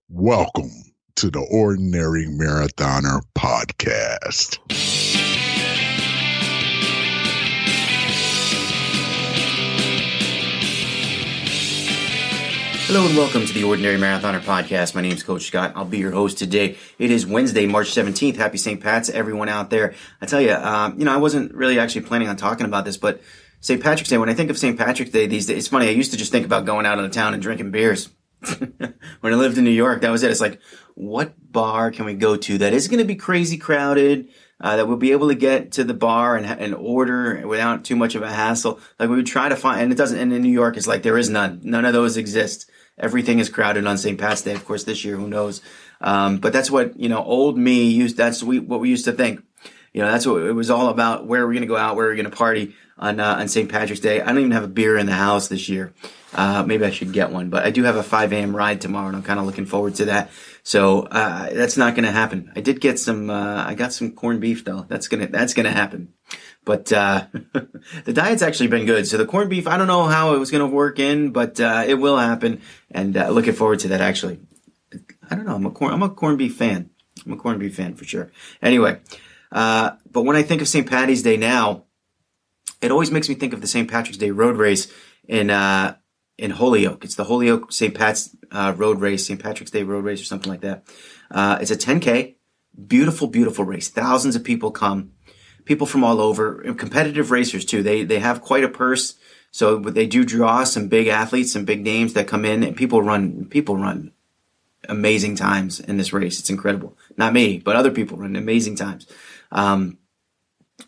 Welcome to the Ordinary Marathoner Podcast. Hello and welcome to the Ordinary Marathoner Podcast. My name is Coach Scott. I'll be your host today. It is Wednesday, March 17th. Happy St. Pat's to everyone out there. I tell you, I wasn't really actually planning on talking about this, but St. Patrick's Day, when I think of St. Patrick's Day these days, it's funny, I used to just think about going out of the town and drinking beers. When I lived in New York, that was it. It's like, what bar can we go to that isn't going to be crazy crowded, that we'll be able to get to the bar and order without too much of a hassle? Like, we would try to find, and it doesn't, and in New York, it's like there is none. None of those exist. Everything is crowded on St. Pat's Day. Of course, this year, who knows? But that's what, old me used, what we used to think. That's what it was all about. Where are we going to go out? Where are we going to party on St. Patrick's Day? I don't even have a beer in the house this year. Maybe I should get one, but I do have a 5 a.m. ride tomorrow, and I'm kind of looking forward to that. So, that's not going to happen. I did get I got some corned beef though. That's going to happen. But, the diet's actually been good. So the corned beef, I don't know how it was going to work in, but, it will happen. And, looking forward to that actually. I don't know. I'm a corned beef fan. I'm a corned beef fan for sure. Anyway, but when I think of St. Patty's Day now, it always makes me think of the St. Patrick's Day road race in Holyoke. It's the Holyoke St. Pat's road race, St. Patrick's Day road race or something like that. It's a 10K, beautiful, beautiful race. Thousands of people come, people from all over, competitive racers too. They have quite a purse, so they do draw some big athletes, some big names that come in, and people run amazing times in this race. It's incredible. Not me, but other people run amazing times.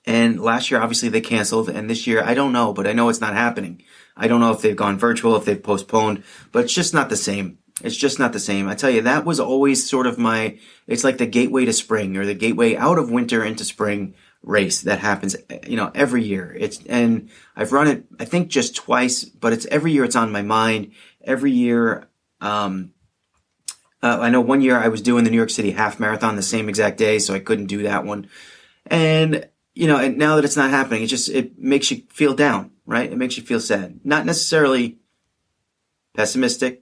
And last year, obviously, they canceled. And this year, I don't know, but I know it's not happening. I don't know if they've gone virtual, if they've postponed, but it's just not the same. It's just not the same. I tell you, that was always sort of it's like the gateway to spring, or the gateway out of winter into spring race that happens, every year. And I've run it, I think, just twice, but it's every year it's on my mind. Every year, I know one year I was doing the New York City half marathon the same exact day, so I couldn't do that one. And, and now that it's not happening, it makes you feel down, right? It makes you feel sad. Not necessarily pessimistic,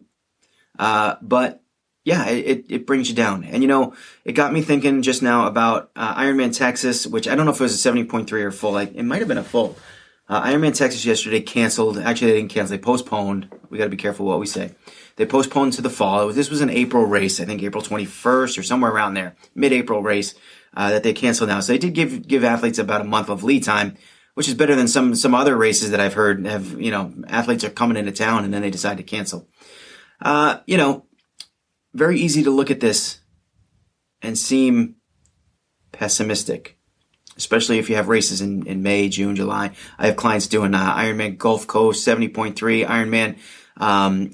but yeah, it brings you down. And, it got me thinking just now about Ironman Texas, which I don't know if it was a 70.3 or full. It might have been a full. Ironman Texas yesterday canceled. Actually, they didn't cancel. They postponed. We got to be careful what we say. They postponed to the fall. This was an April race, I think April 21st or somewhere around there, mid-April race, that they canceled now. So they did give athletes about a month of lead time, which is better than some other races that I've heard have, athletes are coming into town and then they decide to cancel. Very easy to look at this and seem pessimistic, especially if you have races in May, June, July. I have clients doing Ironman Gulf Coast 70.3, Ironman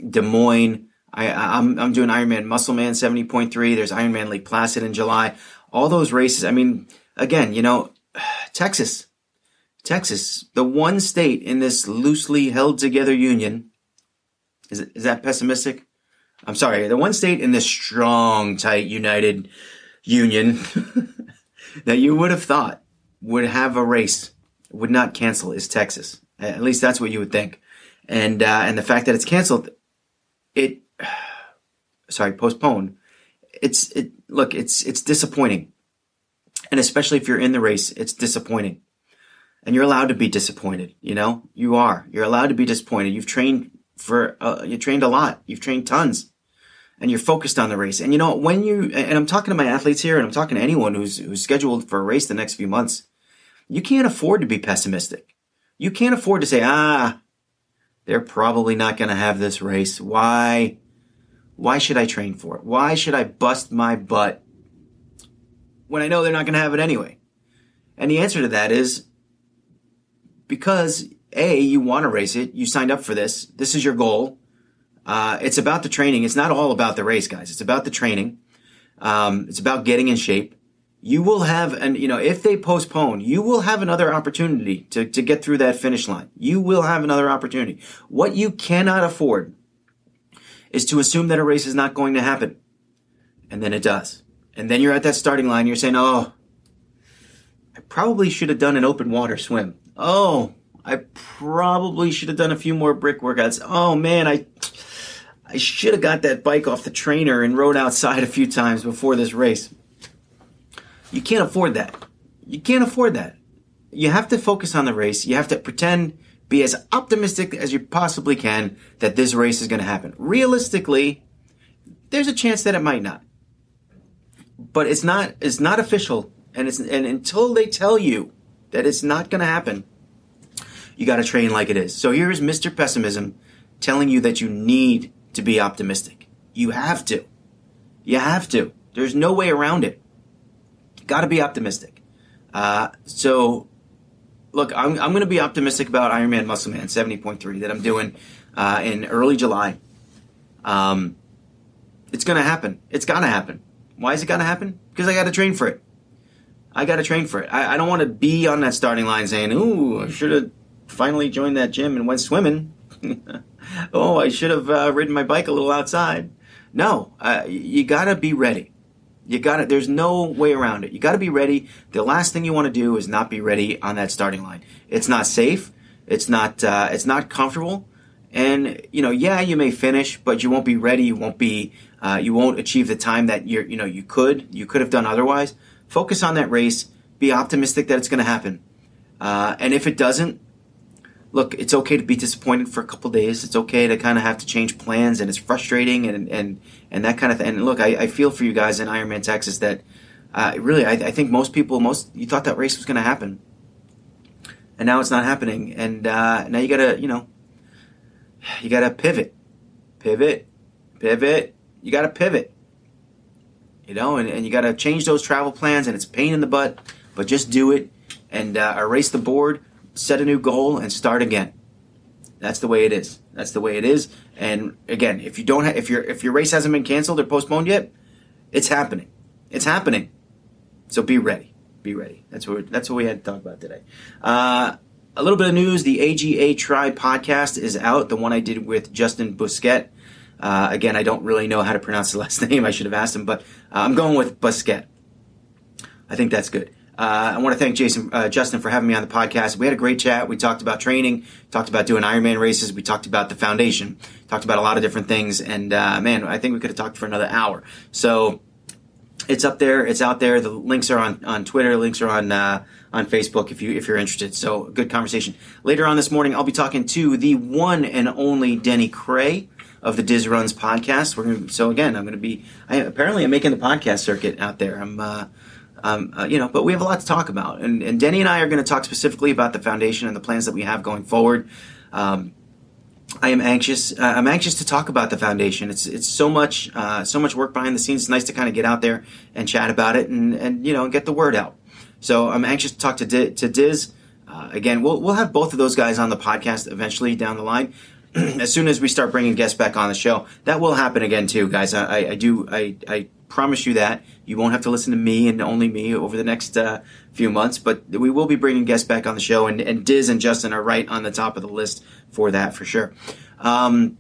Des Moines. I'm doing Ironman Muscleman 70.3. There's Ironman Lake Placid in July. All those races. I mean, again, Texas, the one state in this loosely held together union. Is that pessimistic? I'm sorry. The one state in this strong, tight, united union that you would have thought would have a race, would not cancel, is Texas. At least that's what you would think. And the fact that it's canceled, postponed. It's disappointing. And especially if you're in the race, it's disappointing. And you're allowed to be disappointed, you are. You're allowed to be disappointed. You've trained you trained a lot. You've trained tons. And you're focused on the race. And and I'm talking to my athletes here, and I'm talking to anyone who's scheduled for a race the next few months, you can't afford to be pessimistic. You can't afford to say, they're probably not going to have this race. Why should I train for it? Why should I bust my butt when I know they're not going to have it anyway? And the answer to that is because you want to race it. You signed up for this. This is your goal. It's about the training. It's not all about the race, guys. It's about the training. It's about getting in shape. You will have, if they postpone, you will have another opportunity to get through that finish line. You will have another opportunity. What you cannot afford is to assume that a race is not going to happen. And then it does. And then you're at that starting line. You're saying, I probably should have done an open water swim. I probably should have done a few more brick workouts. Oh man, I should have got that bike off the trainer and rode outside a few times before this race. You can't afford that. You can't afford that. You have to focus on the race. You have to be as optimistic as you possibly can that this race is going to happen. Realistically, there's a chance that it might not. But it's not official, and until they tell you that it's not going to happen, you got to train like it is. So here's Mr. Pessimism telling you that you need to be optimistic. You have to. You have to. There's no way around it. You got to be optimistic. So, look, I'm going to be optimistic about Ironman Muscle Man 70.3 that I'm doing in early July. It's going to happen. It's got to happen. Why is it going to happen? Because I got to train for it. I don't want to be on that starting line saying, ooh, I should have finally joined that gym and went swimming. Oh, I should have ridden my bike a little outside. No, you got to be ready. There's no way around it. You got to be ready. The last thing you want to do is not be ready on that starting line. It's not safe. It's not comfortable. And, you may finish, but you won't be ready. You won't achieve the time that you could have done otherwise. Focus on that race. Be optimistic that it's going to happen. And if it doesn't, look, it's okay to be disappointed for a couple days. It's okay to kind of have to change plans, and it's frustrating and that kind of thing. And look, I feel for you guys in Ironman Texas that really, I think you thought that race was going to happen, and now it's not happening. And now you gotta pivot. You gotta pivot. And you gotta change those travel plans, and it's a pain in the butt, but just do it and erase the board. Set a new goal and start again. That's the way it is. And again, if your race hasn't been canceled or postponed yet, it's happening. So be ready. That's what we had to talk about today. A little bit of news: the AGA Tribe podcast is out. The one I did with Justin Busquet. Again, I don't really know how to pronounce the last name. I should have asked him, but I'm going with Busquet. I think that's good. I want to thank Justin for having me on the podcast. We had a great chat. We talked about training, talked about doing Ironman races. We talked about the foundation, talked about a lot of different things. And man, I think we could have talked for another hour. So it's up there. It's out there. The links are on Twitter. Links are on Facebook if you're interested. So good conversation. Later on this morning, I'll be talking to the one and only Denny Cray of the Diz Runs podcast. I'm making the podcast circuit out there. But we have a lot to talk about, and Denny and I are going to talk specifically about the foundation and the plans that we have going forward. I am anxious. I'm anxious to talk about the foundation. It's so much work behind the scenes. It's nice to kind of get out there and chat about it and get the word out. So I'm anxious to talk to Diz. Again, we'll have both of those guys on the podcast eventually down the line. As soon as we start bringing guests back on the show, that will happen again too, guys. I promise you that. You won't have to listen to me and only me over the next few months, but we will be bringing guests back on the show, and Diz and Justin are right on the top of the list for that for sure. All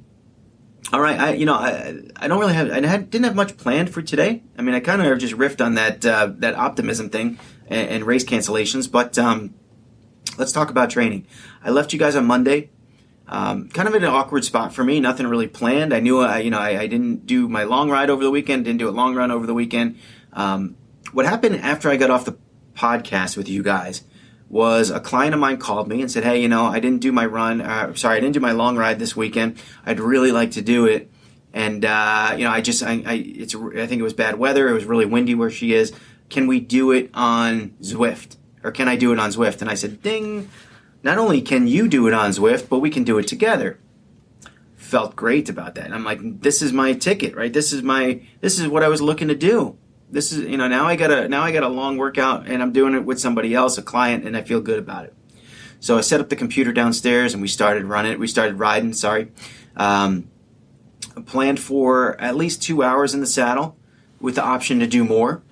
right, I don't really didn't have much planned for today. I mean, I kind of just riffed on that optimism thing and race cancellations, but let's talk about training. I left you guys on Monday. Kind of in an awkward spot for me. Nothing really planned. I knew I didn't do my long ride over the weekend. Didn't do a long run over the weekend. What happened after I got off the podcast with you guys was a client of mine called me and said, "Hey, I didn't do my I didn't do my long ride this weekend. I'd really like to do it, and I think it was bad weather. It was really windy where she is. Can we do it on Zwift, or can I do it on Zwift?" And I said, "Ding." Not only can you do it on Zwift, but we can do it together. Felt great about that. And I'm like, this is my ticket, right? This is what I was looking to do. This is, now I got a long workout and I'm doing it with somebody else, a client, and I feel good about it. So I set up the computer downstairs and we started riding, planned for at least 2 hours in the saddle with the option to do more.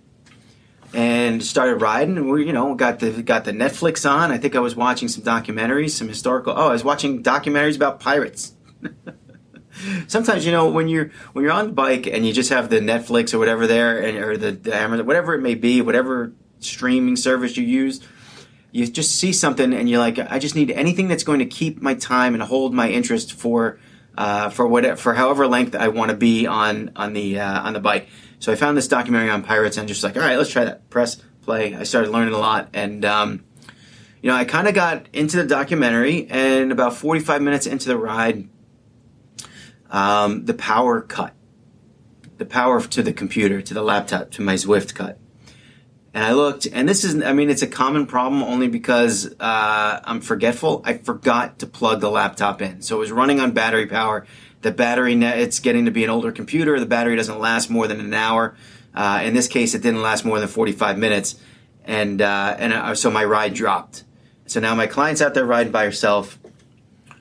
And started riding, and we, got the Netflix on. I think I was watching some documentaries, some historical. I was watching documentaries about pirates. Sometimes, when you're on the bike and you just have the Netflix or whatever there, or the Amazon, whatever it may be, whatever streaming service you use, you just see something and you're like, I just need anything that's going to keep my time and hold my interest for for however length I want to be on the bike. So I found this documentary on pirates and just like, all right, let's try that. Press play. I started learning a lot, and I kind of got into the documentary, and about 45 minutes into the ride, the power cut. The power to the computer, to the laptop, to my Zwift cut. And I looked, and it's a common problem only because I'm forgetful. I forgot to plug the laptop in. So it was running on battery power. The battery, it's getting to be an older computer. The battery doesn't last more than an hour. In this case, it didn't last more than 45 minutes. And so my ride dropped. So now my client's out there riding by herself.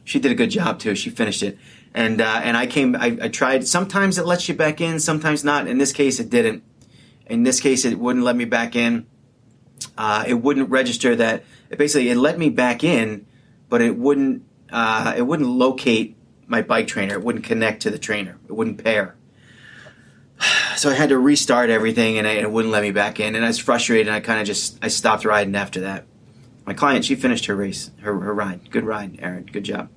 She did a good job too. She finished it. And I tried. Sometimes it lets you back in, sometimes not. In this case, it didn't. In this case, it wouldn't let me back in. It wouldn't register that. It let me back in, but it wouldn't locate my bike trainer. It wouldn't connect to the trainer. It wouldn't pair. So I had to restart everything, and it wouldn't let me back in. And I was frustrated, and I stopped riding after that. My client, she finished her race, her ride. Good ride, Aaron. Good job.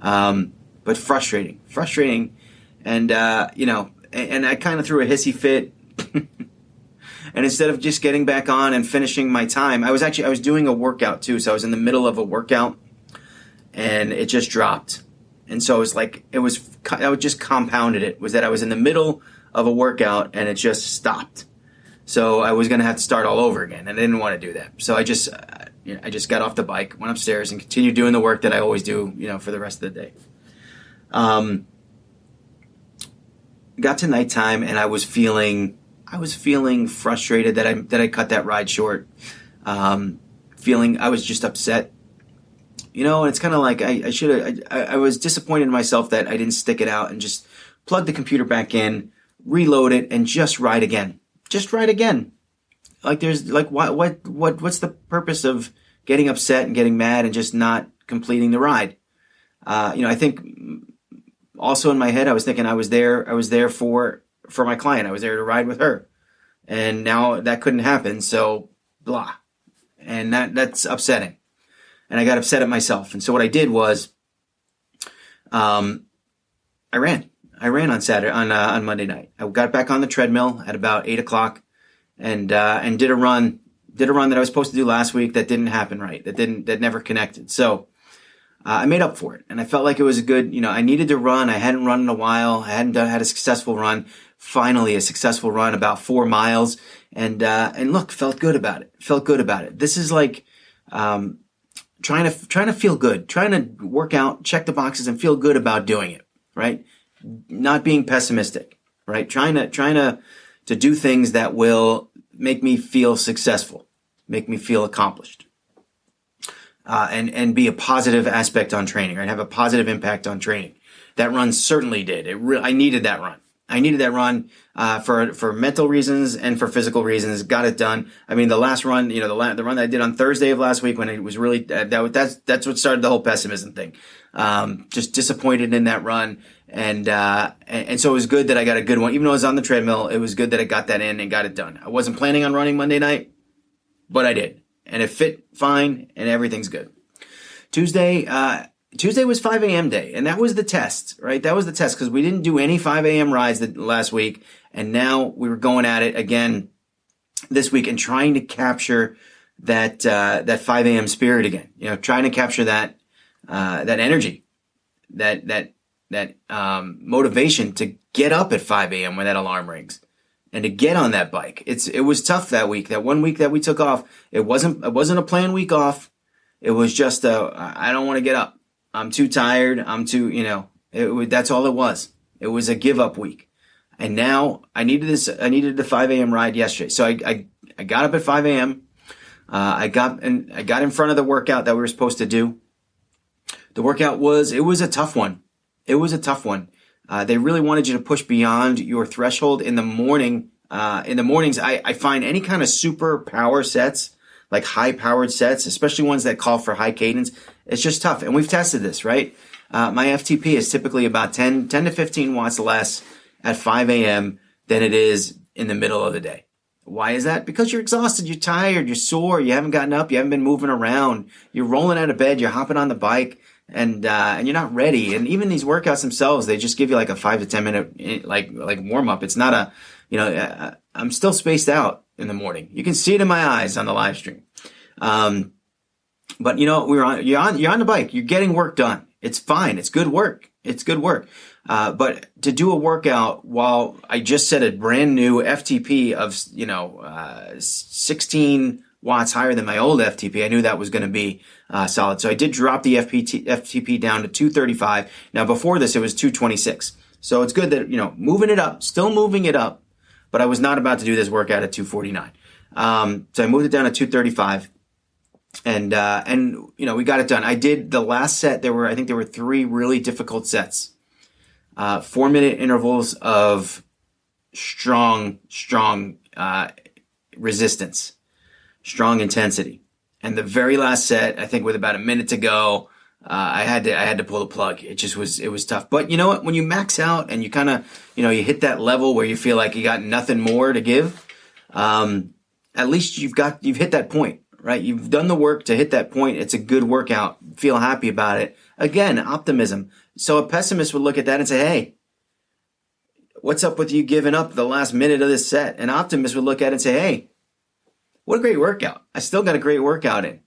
But frustrating, and and I kind of threw a hissy fit, and instead of just getting back on and finishing my time, I was doing a workout too, so I was in the middle of a workout, and it just dropped, and so I just compounded it, was that I was in the middle of a workout and it just stopped, so I was going to have to start all over again, and I didn't want to do that, so I just got off the bike, went upstairs, and continued doing the work that I always do, for the rest of the day. Got to nighttime, and I was feeling frustrated that I cut that ride short. I was just upset, and it's kind of like I was disappointed in myself that I didn't stick it out and just plug the computer back in, reload it, and just ride again. Like what's the purpose of getting upset and getting mad and just not completing the ride? I think also in my head, I was thinking I was there for my client. I was there to ride with her, and now that couldn't happen. So blah, and that's upsetting, and I got upset at myself. And so what I did was, I ran on Saturday on Monday night. I got back on the treadmill at about 8:00, and did a run that I was supposed to do last week that didn't happen right. That never connected. So. I made up for it, and I felt like it was a good, I needed to run. I hadn't run in a while. I hadn't had a successful run. Finally, a successful run, about 4 miles, and look, felt good about it. This is like, trying to feel good, trying to work out, check the boxes, and feel good about doing it, right? Not being pessimistic, right? Trying to do things that will make me feel successful, make me feel accomplished. And be a positive aspect on training, right? Have a positive impact on training. That run certainly did. I needed that run. For mental reasons and for physical reasons. Got it done. I mean, the last run, the run that I did on Thursday of last week when it was really, that's what started the whole pessimism thing. Just disappointed in that run. And so it was good that I got a good one. Even though I was on the treadmill, it was good that I got that in and got it done. I wasn't planning on running Monday night, but I did. And it fit fine, and everything's good. Tuesday was 5 a.m. day, and that was the test, right? That was the test, because we didn't do any 5 a.m. rides last week, and now we were going at it again this week and trying to capture that 5 a.m. spirit again. Trying to capture that energy, that motivation to get up at 5 a.m. when that alarm rings. And to get on that bike, it was tough that week. That 1 week that we took off, it wasn't a planned week off. It was just I don't want to get up. I'm too tired. I'm too, that's all it was. It was a give up week. And now I needed the 5 a.m. ride yesterday. So I got up at 5 a.m. I got in front of the workout that we were supposed to do. The workout was a tough one. They really wanted you to push beyond your threshold in the morning. In the mornings, I find any kind of super power sets, like high powered sets, especially ones that call for high cadence, it's just tough. And we've tested this, right? My FTP is typically about 10 to 15 watts less at 5 a.m. than it is in the middle of the day. Why is that? Because you're exhausted, you're tired, you're sore, you haven't gotten up, you haven't been moving around, you're rolling out of bed, you're hopping on the bike. and you're not ready. And even these workouts themselves, they just give you like a 5 to 10 minute like warm up. It's not I'm still spaced out in the morning. You can see it in my eyes on the live stream. But you're on the bike. You're getting work done. It's fine. It's good work. But to do a workout while I just set a brand new FTP of 16 watts higher than my old FTP, I knew that was going to be solid. So I did drop the FTP down to 235. Now before this, it was 226. So it's good that still moving it up. But I was not about to do this workout at 249. So I moved it down to 235. And we got it done. I did the last set. I think there were 3 really difficult sets. 4-minute intervals of strong resistance, strong intensity. And the very last set, I think with about a minute to go, I had to pull the plug. It was tough. But you know what? When you max out and you kind of, you hit that level where you feel like you got nothing more to give, at least you've hit that point, right? You've done the work to hit that point. It's a good workout. Feel happy about it. Again, optimism. So a pessimist would look at that and say, hey, what's up with you giving up the last minute of this set? An optimist would look at it and say, hey, what a great workout. I still got a great workout in,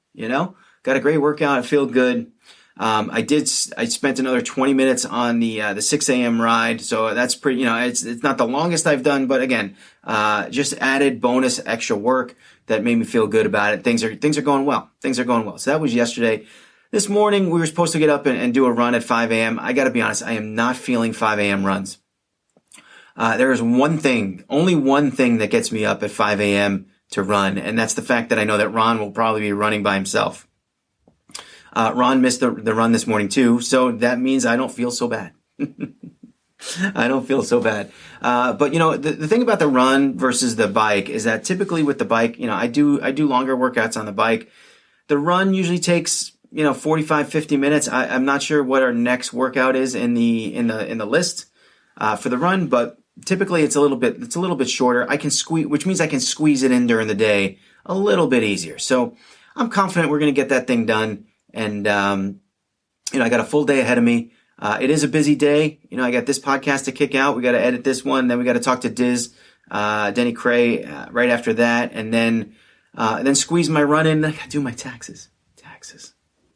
got a great workout. I feel good. I spent another 20 minutes on the 6 a.m. ride. So that's pretty, it's not the longest I've done, but again, just added bonus extra work that made me feel good about it. Things are going well. So that was yesterday. This morning, we were supposed to get up and do a run at 5 a.m. I got to be honest, I am not feeling 5 a.m. runs. There is only one thing that gets me up at 5 a.m. to run, and that's the fact that I know that Ron will probably be running by himself. Ron missed the run this morning too, so that means I don't feel so bad. I don't feel so bad. But the thing about the run versus the bike is that typically with the bike, I do longer workouts on the bike. The run usually takes 45, 50 minutes. I'm not sure what our next workout is in the list for the run, but typically it's a little bit shorter. Which means I can squeeze it in during the day a little bit easier. So I'm confident we're going to get that thing done. And I got a full day ahead of me. It is a busy day. I got this podcast to kick out. We got to edit this one. Then we got to talk to Denny Cray right after that, and then squeeze my run in. I got to do my taxes.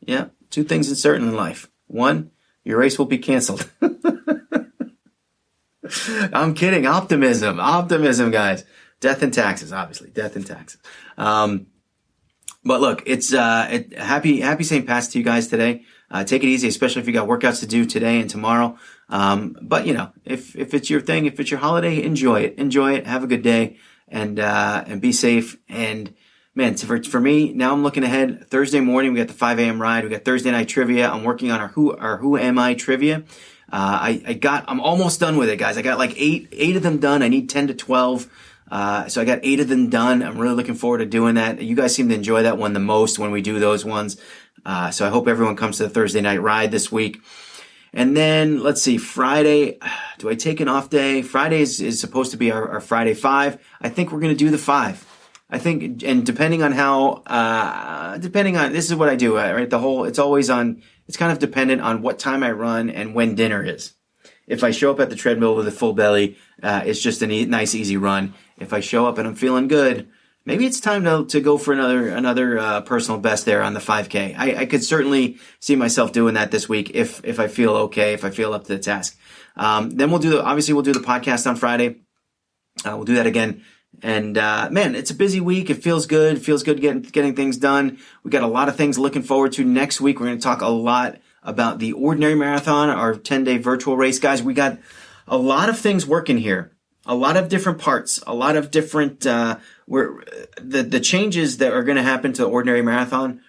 Yeah, 2 things in certain in life. 1, your race will be canceled. I'm kidding. Optimism, guys. Death and taxes, obviously. Death and taxes. But look, it's happy St. Pat's to you guys today. Take it easy, especially if you got workouts to do today and tomorrow. But if it's your thing, if it's your holiday, enjoy it. Have a good day, and be safe. And man, for me, now I'm looking ahead. Thursday morning, we got the 5 a.m. ride. We got Thursday night trivia. I'm working on our Who Am I trivia. I'm almost done with it, guys. I got like eight of them done. I need 10 to 12. So I got 8 of them done. I'm really looking forward to doing that. You guys seem to enjoy that one the most when we do those ones. So I hope everyone comes to the Thursday night ride this week. And then let's see, Friday, do I take an off day? Friday is supposed to be our Friday 5. I think we're going to do the 5. I think, and depending on this is what I do, right? It's kind of dependent on what time I run and when dinner is. If I show up at the treadmill with a full belly, it's just a nice, easy run. If I show up and I'm feeling good, maybe it's time to go for another personal best there on the 5K. I could certainly see myself doing that this week if I feel okay, if I feel up to the task. Then we'll do the podcast on Friday. We'll do that again. And man, it's a busy week. It feels good. It feels good getting things done. We got a lot of things looking forward to next week. We're going to talk a lot about the Ordinary Marathon, our 10-day virtual race. Guys, we got a lot of things working here. A lot of different parts, a lot of different, the changes that are going to happen to the Ordinary Marathon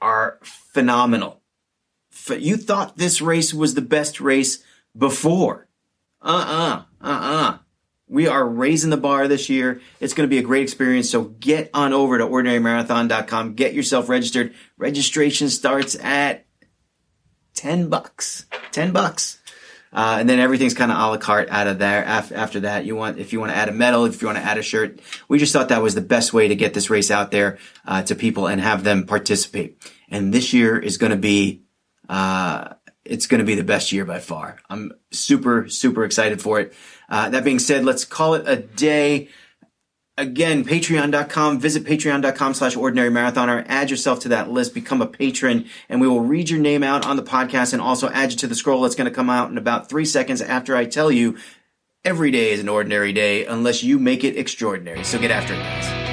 are phenomenal. You thought this race was the best race before. We are raising the bar this year. It's going to be a great experience. So get on over to ordinarymarathon.com. Get yourself registered. Registration starts at $10. $10. And then everything's kind of a la carte out of there. After that, if you want to add a medal, if you want to add a shirt, we just thought that was the best way to get this race out there to people and have them participate. And this year is going to be it's going to be the best year by far. I'm super, super excited for it. That being said, let's call it a day. Again, patreon.com, visit patreon.com/ordinary marathoner, add yourself to that list, become a patron, and we will read your name out on the podcast and also add you to the scroll that's going to come out in about 3 seconds after I tell you every day is an ordinary day unless you make it extraordinary. So get after it, guys.